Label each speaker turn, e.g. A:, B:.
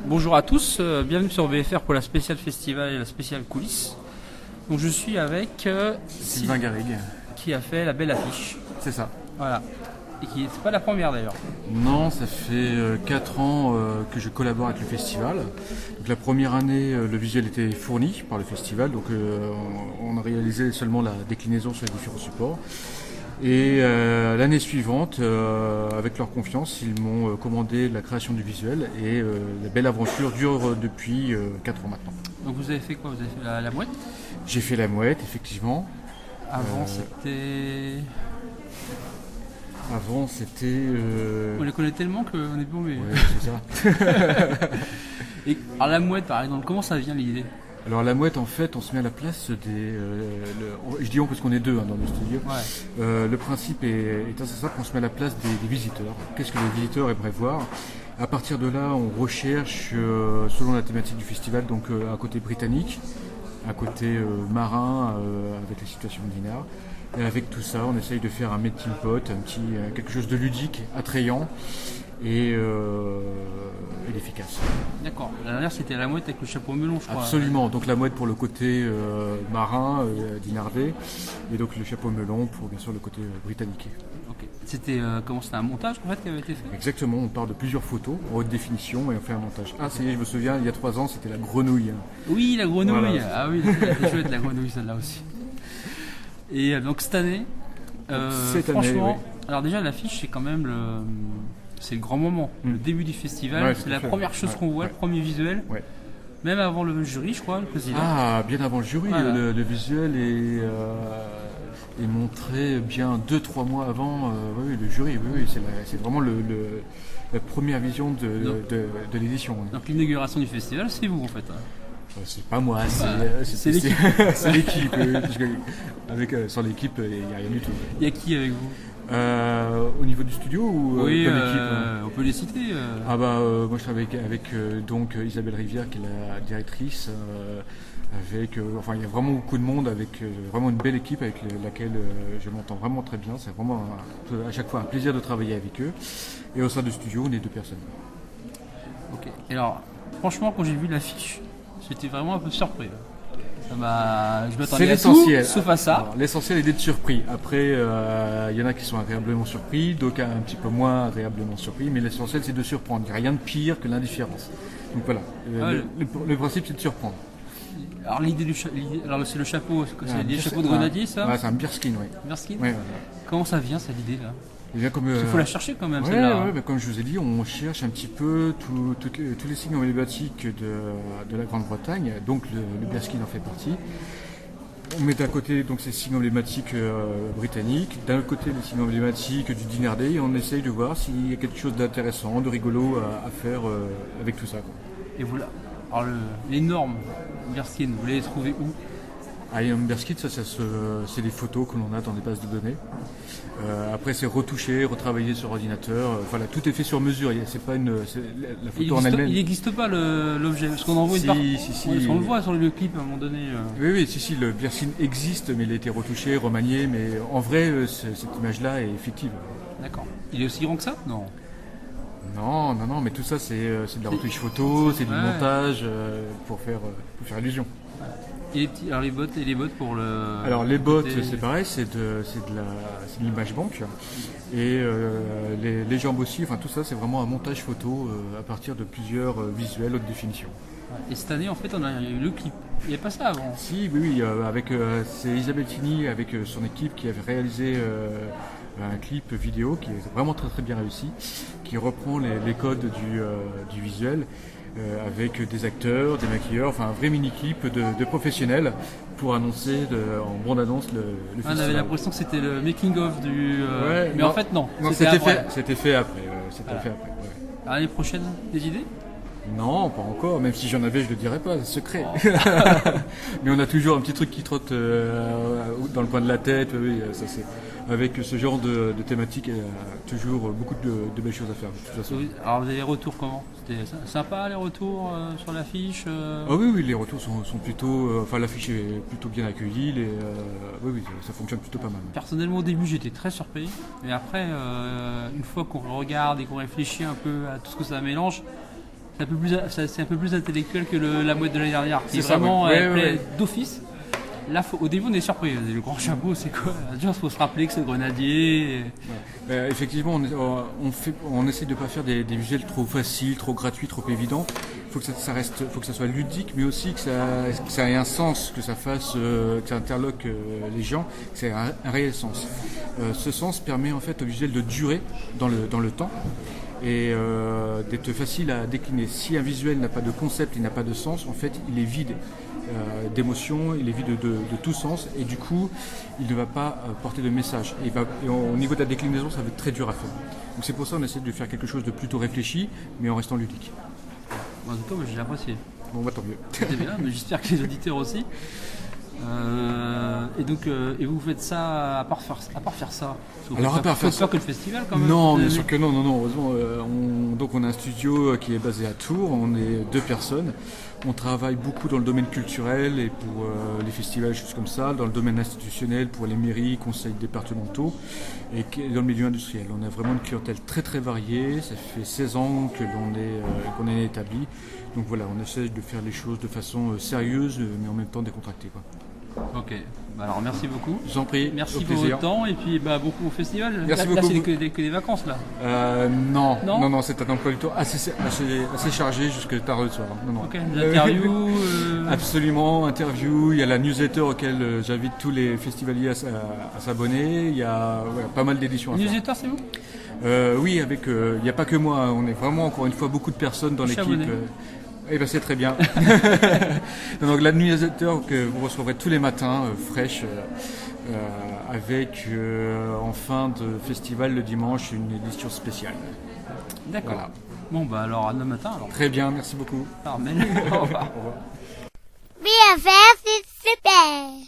A: Bonjour à tous, bienvenue sur VFR pour la spéciale festival et la spéciale coulisses. Donc je suis avec
B: Sylvain Garrigue.
A: Qui a fait la belle affiche.
B: C'est ça.
A: Voilà. Et qui c'est pas la première d'ailleurs.
B: Non, ça fait 4 ans que je collabore avec le festival. Donc, la première année, le visuel était fourni par le festival, donc on a réalisé seulement la déclinaison sur les différents supports. Et l'année suivante, avec leur confiance, ils m'ont commandé la création du visuel et la belle aventure dure depuis 4 ans maintenant.
A: Donc vous avez fait quoi? Vous avez fait la mouette?
B: J'ai fait la mouette, effectivement.
A: Avant c'était...
B: Avant c'était...
A: On les connaît tellement qu'on est paumé.
B: Ouais, c'est ça.
A: Et alors la mouette par exemple, comment ça vient l'idée?
B: Alors la mouette, en fait, on se met à la place des... je dis on parce qu'on est deux dans le studio.
A: Ouais.
B: Le principe est assez simple, on se met à la place des visiteurs. Qu'est-ce que les visiteurs aimeraient voir? À partir de là, on recherche, selon la thématique du festival, donc un côté britannique, un côté marin, avec la situation de Dinard. Et avec tout ça, on essaye de faire un melting pot, quelque chose de ludique, attrayant et efficace.
A: D'accord. La dernière c'était la mouette avec le chapeau melon, je crois.
B: Absolument. Donc la mouette pour le côté marin, dinardé, et donc le chapeau melon pour bien sûr le côté britannique.
A: Ok. C'était c'était un montage en fait qui avait été fait?
B: Exactement. On part de plusieurs photos en haute définition et on fait un montage. Ah, ça y est, je me souviens, il y a 3 ans, c'était la grenouille.
A: Oui, la grenouille.
B: Voilà.
A: Ah oui, c'était chouette la grenouille celle-là aussi. Et donc cette année, franchement,
B: oui.
A: Alors déjà l'affiche c'est quand même c'est le grand moment, le début du festival,
B: Ouais,
A: c'est la première chose qu'on voit, le premier visuel, même avant le jury je crois, le président.
B: Ah, bien avant le jury,
A: voilà.
B: le visuel est montré bien 2-3 mois avant le jury, c'est vraiment la première vision de l'édition.
A: Donc l'inauguration du festival c'est vous en fait.
B: C'est pas moi, c'est l'équipe. C'est l'équipe, parce que sans l'équipe, il n'y a rien du tout.
A: Il y a qui avec vous?
B: Au niveau du studio ou
A: oui,
B: de l'équipe
A: on peut les citer.
B: Moi je travaille avec donc Isabelle Rivière qui est la directrice. Il y a vraiment beaucoup de monde, avec vraiment une belle équipe avec laquelle je m'entends vraiment très bien. C'est vraiment à chaque fois un plaisir de travailler avec eux. Et au sein du studio, on est 2 personnes.
A: Ok. Et alors, franchement, quand j'ai vu l'affiche, j'étais vraiment un peu surpris. Je m'attendais à tout, sauf à ça.
B: Alors, l'essentiel est d'être surpris. Après, il y en a qui sont agréablement surpris, d'autres un petit peu moins agréablement surpris, mais l'essentiel c'est de surprendre. Il n'y a rien de pire que l'indifférence. Donc voilà, le principe c'est de surprendre.
A: Alors c'est le chapeau, c'est des chapeaux de grenadier ça?
B: Ouais, c'est un bearskin, oui.
A: Bearskin?
B: Ouais.
A: Comment ça vient cette idée là?
B: Il
A: faut la chercher quand même celle-là.
B: Comme je vous ai dit, on cherche un petit peu tous les signes emblématiques de la Grande-Bretagne, donc le bearskin en fait partie. On met d'un côté donc ces signes emblématiques britanniques, d'un autre côté les signes emblématiques du dinardé, et on essaye de voir s'il y a quelque chose d'intéressant, de rigolo à faire avec tout ça.
A: Et voilà. Alors les normes bearskin, vous les trouvez où?
B: Un bearskin, c'est des photos que l'on a dans des bases de données. Après, c'est retouché, retravaillé sur ordinateur. Voilà, tout est fait sur mesure. C'est pas la photo en elle-même.
A: Il n'existe pas l'objet, parce qu'on en voit une part. On le voit sur le clip à un moment donné.
B: Oui, le bearskin existe, mais il a été retouché, remanié. Mais en vrai, cette image-là est fictive.
A: D'accord. Il est aussi grand que ça? Non.
B: Non, mais tout ça, c'est de la retouche photo, c'est du montage pour faire illusion.
A: Et les bottes pour le...
B: Alors les bottes, c'est pareil, c'est de l'image banque. Et les jambes aussi, enfin tout ça, c'est vraiment un montage photo à partir de plusieurs visuels haute définition.
A: Et cette année, en fait, on a eu le clip. Il n'y avait pas ça avant.
B: Si, oui, c'est Isabelle Tini avec son équipe qui avait réalisé un clip vidéo qui est vraiment très très bien réussi, qui reprend les codes du visuel. Avec des acteurs, des maquilleurs, enfin un vrai mini-clip de professionnels pour annoncer en bande-annonce le festival.
A: On avait l'impression que c'était le making-of mais
B: non,
A: en fait non.
B: C'était fait après.
A: L'année prochaine, des idées?
B: Non, pas encore, même si j'en avais, je le dirais pas, c'est secret. Mais on a toujours un petit truc qui trotte dans le coin de la tête, ça c'est... Avec ce genre de thématique, il y a toujours beaucoup de belles choses à faire. De toute façon.
A: Alors vous avez les retours comment? C'était sympa les retours sur l'affiche
B: Oui, les retours sont plutôt... l'affiche est plutôt bien accueillie, ça fonctionne plutôt pas mal.
A: Personnellement au début j'étais très surpris, mais après une fois qu'on regarde et qu'on réfléchit un peu à tout ce que ça mélange, c'est un peu plus intellectuel que la mouette de l'année dernière.
B: C'est
A: C'est
B: ça,
A: vraiment
B: ouais.
A: d'office. Là, au début, on est surpris. Le grand chapeau, c'est quoi? Il faut se rappeler que c'est le grenadier.
B: Effectivement, on essaie de ne pas faire des visuels trop faciles, trop gratuits, trop évidents. Faut que ça soit ludique, mais aussi que ça ait un sens, que ça fasse, que ça interloque les gens, que ça ait un réel sens. Ce sens permet en fait au visuel de durer dans le temps et d'être facile à décliner. Si un visuel n'a pas de concept, il n'a pas de sens, en fait, il est vide d'émotion, il est vide de tout sens et du coup, il ne va pas porter de message. Et au niveau de la déclinaison, ça va être très dur à faire. Donc c'est pour ça qu'on essaie de faire quelque chose de plutôt réfléchi, mais en restant ludique.
A: En tout cas, moi, j'ai apprécié.
B: Bon, bah tant mieux.
A: C'était bien, mais j'espère que les auditeurs aussi. Et vous faites ça à part faire ça.
B: Alors à part faire ça
A: que le festival quand même.
B: Non, bien sûr que non. Heureusement, on a un studio qui est basé à Tours. On est 2 personnes. On travaille beaucoup dans le domaine culturel et pour les festivals, des choses comme ça, dans le domaine institutionnel pour les mairies, conseils départementaux et dans le milieu industriel. On a vraiment une clientèle très très variée. Ça fait 16 ans qu'on est établi. Donc voilà, on essaie de faire les choses de façon sérieuse, mais en même temps décontractée, quoi.
A: Ok, alors merci beaucoup.
B: Je vous en prie.
A: Merci pour votre temps et puis bon au festival.
B: Merci
A: là
B: beaucoup.
A: C'est que des vacances là.
B: Non, c'est un emploi du temps assez chargé jusque tard le soir. Non.
A: Ok, des interviews.
B: Absolument, interviews. Il y a la newsletter auquel j'invite tous les festivaliers à s'abonner. Il y a pas mal d'éditions à faire.
A: Newsletter, c'est vous?
B: Oui, il n'y a pas que moi. On est vraiment encore une fois beaucoup de personnes dans l'équipe. Eh ben c'est très bien. Donc la newsletter que vous recevrez tous les matins, fraîche, avec en fin de festival le dimanche une édition spéciale.
A: D'accord.
B: Voilà.
A: Bon alors à demain matin alors.
B: Très bien, merci beaucoup.
A: Au revoir.
C: Bien faire, c'est super.